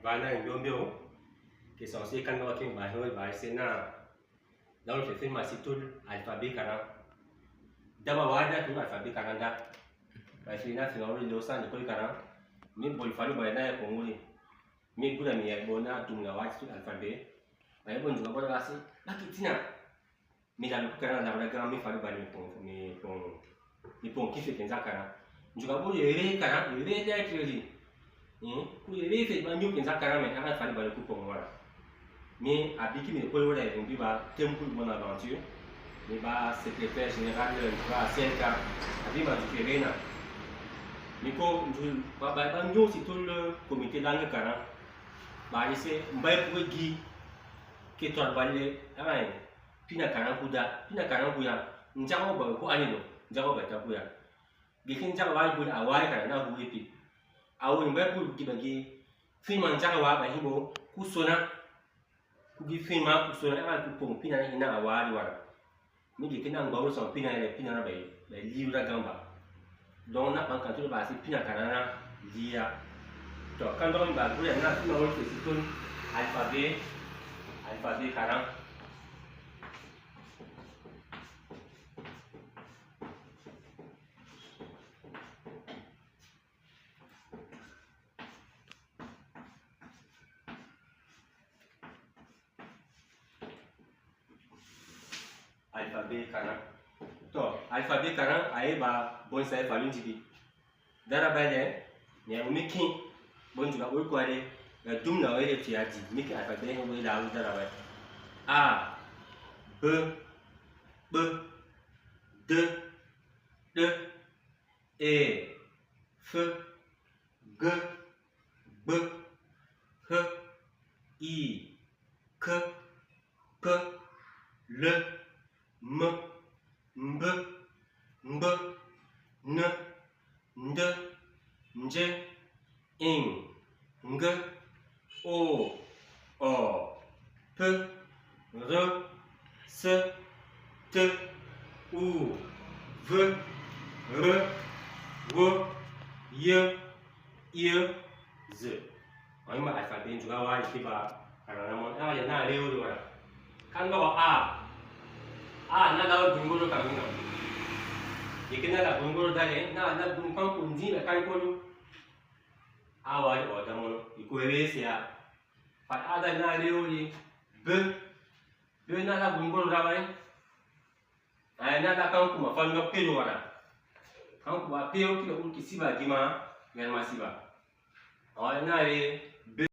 Vana Yombio, qui est censé quand on va bah Sénat, dans le fait Massitul, alphabet 40. D'abord, tout alphabet 40. Bah, c'est là, c'est dans le dosan de Col 40. Mais pour le fallu, bah, il y a un Congolais. Mais pour la meilleure bonne, tout le monde tout alphabet. Bah, bon, je vais voir là, c'est la Kitina. Mais dans le 40, la grand, mais fallu, bah, mais pour qui fait 15 ans 40. Je vais voir les 40, les lettres. Pour les faits, man, you can say carrément, on va faire le coup pour moi. Mais avec qui me colle là, on dit bah, thème pour mon aventure. Mais bah, secrétaire général, bah, CNK, avec ma différente. Mais quand bah, nous c'est tout le comité langue carré. Bah, c'est bah pour Guy, qui est toi valé, ah, pina carré kuda, n'jamo bah ko anino, n'jamo bah tapuya. Bikin n'jamo bah kuda awai carré na huipi. Awo ni Bible kibagi film njaka wa ba hibo kusona kugi film kusona ala kupong pina ina awali wala mi di kina ngbawo so pina na ba liura gamba donc na pan kanto ba si pina kanana lia to kan do ba gure na tuna wo se sikon alphabet 40. Alphabet 40. To, alphabet 40 aye ba bon sa fa lunjibi. Dara bale ne miki bon juga ul kware ga dum na wele tiaji miki alphabet ngo ila u dara ba. A B B D D E F G B H I K P L M B B N D J Ing G O P R S T U V R W Y Z. Ở mà alphabet juga wa ikiba karena nama ya na leo do wala. Kan go A na daw bungolo kami no. Ikin na bungolo dale na bungkang kunji na kan ko awai o da mo ikueresia. Pa ada na leo ni B na bungolo dawai. Ai na da kan kuma fa no pelo wala. Kan kuma pelo ki ko kisiba gima ngan masiba. Awai na le